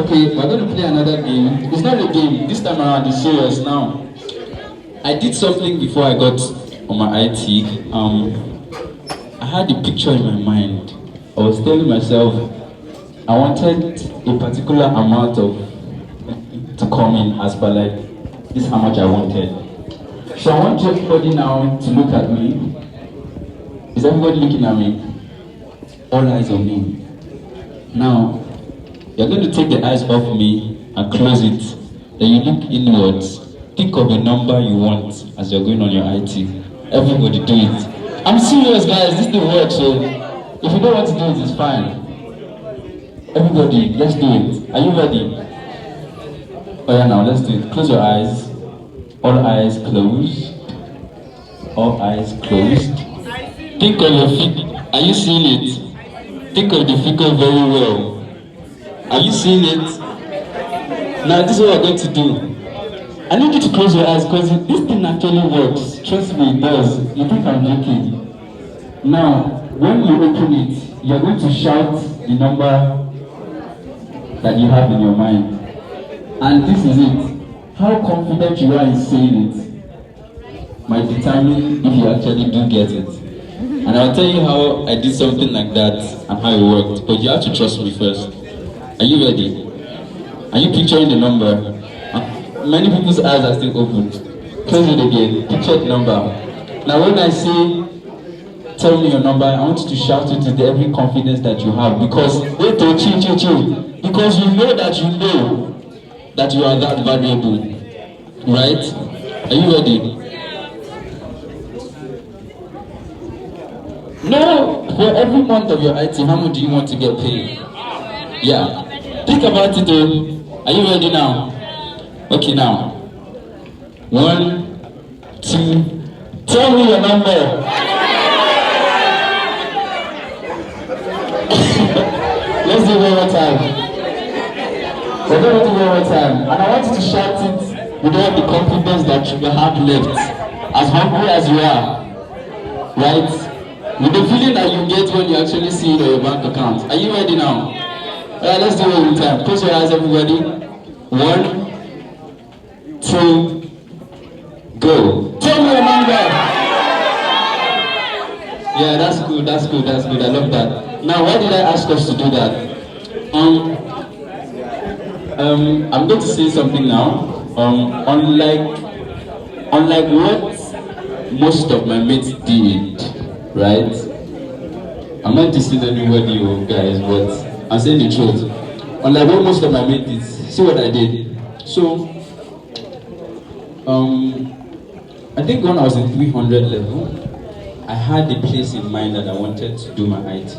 Okay, we're going to play another game. It's not a game. This time around, it's serious now. I did something before I got on my IT. I had a picture in my mind. I was telling myself I wanted a particular amount of to come in as per like this how much I wanted. So I want everybody now to look at me. Is everybody looking at me? All eyes on me. Now, you're going to take the eyes off me and close it. Then you look inwards. Think of a number you want as you're going on your IT. Everybody do it. I'm serious, guys. This thing works. So if you don't want to do it, it's fine. Everybody, let's do it. Are you ready? Oh yeah, now let's do it. Close your eyes. All eyes closed. All eyes closed. Think of your feet. Are you seeing it? Think of the figure very well. Are you seeing it? Now this is what we're going to do. I need you to close your eyes because this thing actually works. Trust me, it does. You think I'm joking? Now, when you open it, you're going to shout the number that you have in your mind. And this is it. How confident you are in saying it might determine if you actually do get it. And I'll tell you how I did something like that and how it worked. But you have to trust me first. Are you ready? Are you picturing the number? Many people's eyes are still open. Close it again. Picture the number. Now when I say, tell me your number, I want you to shout it with every confidence that you have. Because, wait, chill. Because you know that you are that valuable. Right? Are you ready? No! For every month of your IT, how much do you want to get paid? Yeah. Think about it though. Are you ready now? Okay, now. 1, 2, tell me your number. Let's do it one more time. We're going to do it one more time. And I want you to shout it with all the confidence that you have left. As hungry as you are. Right? With the feeling that you get when you actually see it on your bank account. Are you ready now? Alright, let's do it one time. Close your eyes, everybody. 1, 2, go. Tell me your number. Yeah, that's good. I love that. Now, why did I ask us to do that? I'm going to say something now. Unlike what most of my mates did, right? I'm not dissing anybody, you guys, but I'm saying the truth. Unlike what most of my mates did, see what I did. So, I think when I was in 300 level, I had a place in mind that I wanted to do my IT.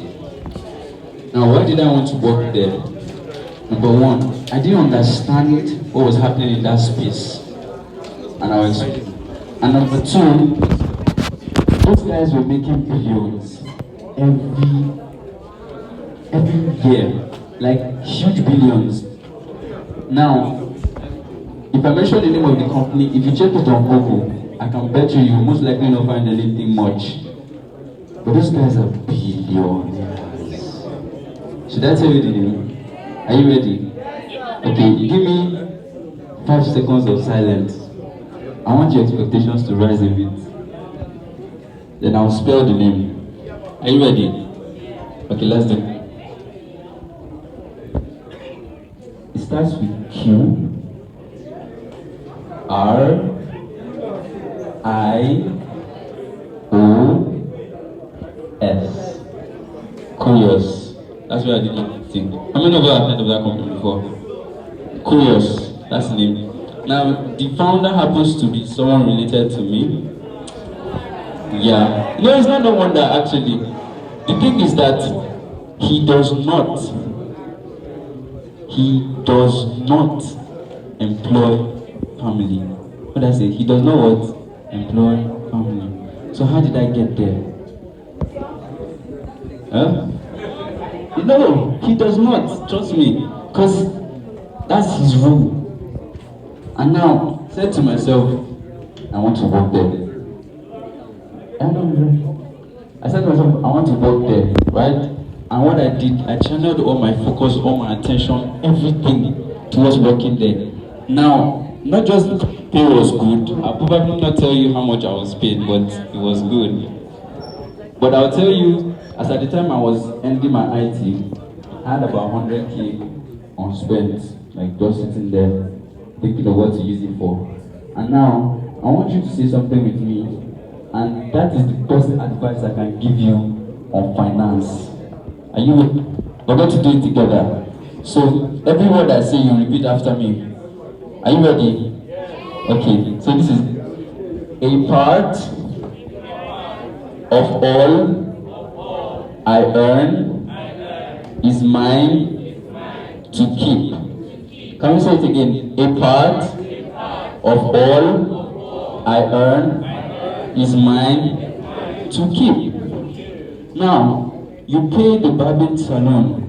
Now, why did I want to work there? Number one, I didn't understand what was happening in that space. And number two, those guys were making billions every year, like huge billions. Now, if I mention the name of the company, if you check it on Google, I can bet you will most likely not find anything much. But those guys are billionaires. Should I tell you the name? Are you ready? Okay, give me 5 seconds of silence. I want your expectations to rise a bit. Then I'll spell the name. Are you ready? Okay, let's do it. It starts with Q, R, I, O, S. Curious. That's where I did not think. How many of you have heard of that company before? Curious. That's the name. Now, the founder happens to be someone related to me. Yeah. No, it's not no wonder actually. The thing is that he does not employ family. What did I say? He does not what? Employ family. So how did I get there? Huh? No, he does not. Trust me. Because that's his rule. And now, I said to myself, I want to work there. I said to myself, I want to work there, right? And what I did, I channeled all my focus, all my attention, everything towards working there. Now, not just the pay was good. I'll probably not tell you how much I was paid, but it was good. But I'll tell you, as at the time I was ending my IT, I had about 100K unspent, like just sitting there, thinking of what to use it for. And now, I want you to say something with me, and that is the best advice I can give you on finance. Are you ready? We're going to do it together. So, every word I say, you repeat after me. Are you ready? Okay, so this is a part of all I earn is mine to keep. Can we say it again? A part of all I earn is mine to keep. Now, you pay the barbing salon,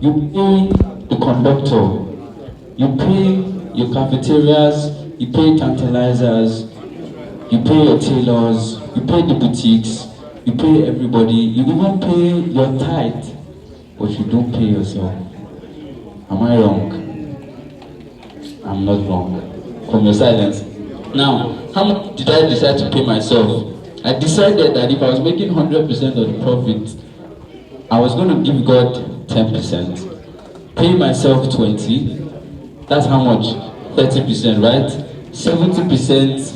you pay the conductor, you pay your cafeterias, you pay tantalizers, you pay your tailors, you pay the boutiques, you pay everybody, you even pay your tithe, but you don't pay yourself. Am I wrong? I'm not wrong. From your silence. Now, how much did I decide to pay myself? I decided that if I was making 100% of the profit, I was going to give God 10%, pay myself 20%, that's how much? 30%, right? 70%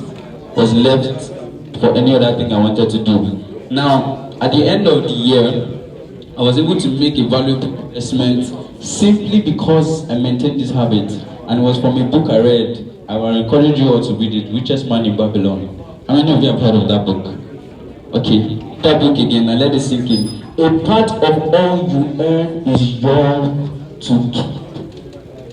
was left for any other thing I wanted to do. Now, at the end of the year, I was able to make a valuable investment simply because I maintained this habit. And it was from a book I read. I will encourage you all to read it, Richest Man in Babylon. How many of you have heard of that book? Okay, that book again, and let it sink in. A part of all you earn is yours to keep.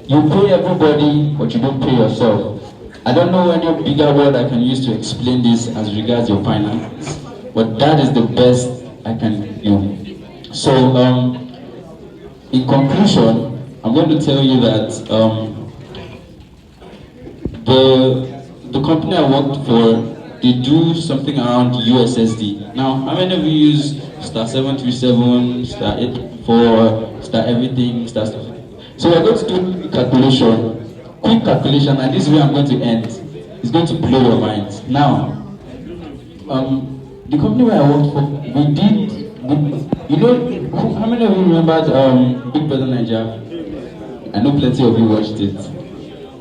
You pay everybody, but you don't pay yourself. I don't know any bigger word I can use to explain this as regards your finance, but that is the best I can do. So, in conclusion, I'm going to tell you that the company I worked for, they do something around USSD. Now, how many of you use star 737, star 844, star everything, star stuff? So we're going to do a calculation, quick calculation, and this is where I'm going to end. It's going to blow your mind. Now, the company where I worked for, we did, you know, how many of you remembered Big Brother Nigeria? I know plenty of you watched it.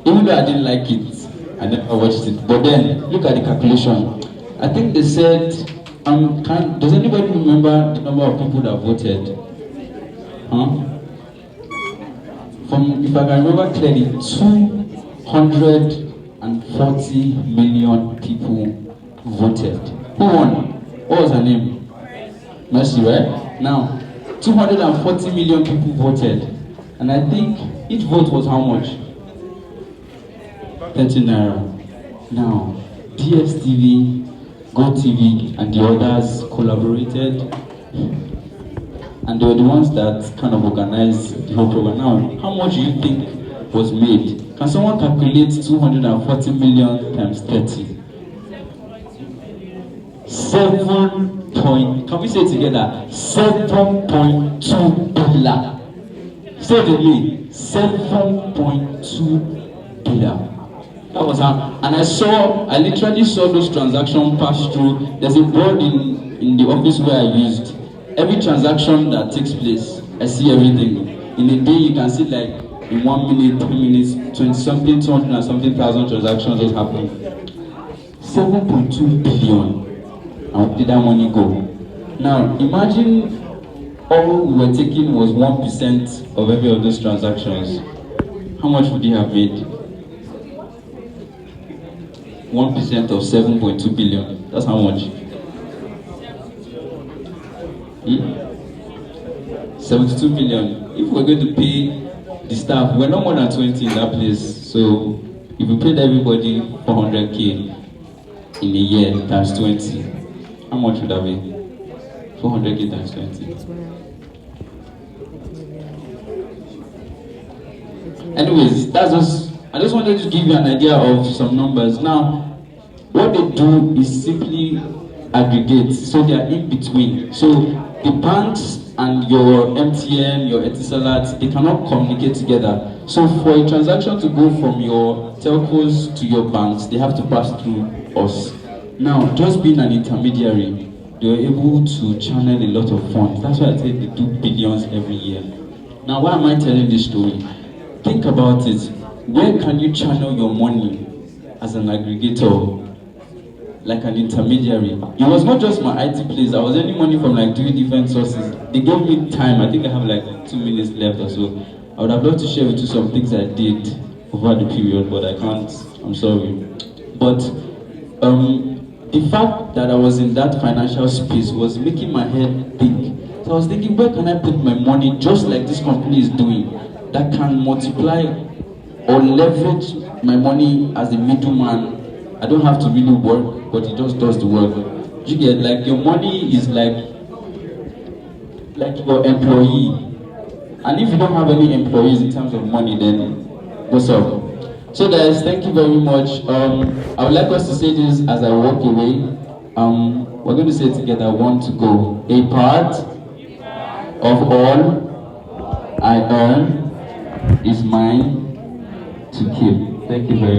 Even though I didn't like it, I never watched it. But then, look at the calculation. I think they said, does anybody remember the number of people that voted? Huh? If I can remember clearly, 240 million people voted. Who won? What was her name? Mercy, right? Now, 240 million people voted. And I think each vote was how much? 30 naira. Now, DSTV, GoTV, and the others collaborated. And they were the ones that kind of organized the whole program. Now, how much do you think was made? Can someone calculate 240 million times 30? Can we say it together? 7.2 billion. Say it again. 7.2 billion. That was how, and I literally saw those transactions pass through. There's a board in the office where I used. Every transaction that takes place, I see everything. In a day, you can see like in 1 minute, 3 minutes, 20 something, 200 and something thousand transactions just happen. 7.2 billion. And where did that money go? Now, imagine all we were taking was 1% of every of those transactions. How much would you have made? 1% of 7.2 billion. That's how much? 72 million. If we're going to pay the staff, we're not more than 20 in that place. So if we paid everybody 400K in a year times 20, how much would that be? 400K times 20. Anyways, I just wanted to give you an idea of some numbers. Now, what they do is simply aggregate, so they are in between. So the banks and your MTN, your Etisalat, they cannot communicate together. So for a transaction to go from your telcos to your banks, they have to pass through us. Now, just being an intermediary, they were able to channel a lot of funds. That's why I say they do billions every year. Now, why am I telling this story? Think about it. Where can you channel your money as an aggregator, like an intermediary? It was not just my IT place. I was earning money from like 3 different sources. They gave me time. I think I have like 2 minutes left or so. I would have loved to share with you some things I did over the period, but I can't. I'm sorry. But the fact that I was in that financial space was making my head think. So I was thinking, where can I put my money, just like this company is doing, that can multiply or leverage my money as a middleman? I don't have to really work, but it just does the work. You get, like, your money is like your employee. And if you don't have any employees in terms of money, then what's up? So guys, thank you very much. I would like us to say this as I walk away. We're going to say together, one to go. A part of all I earn is mine to keep. Thank you very much.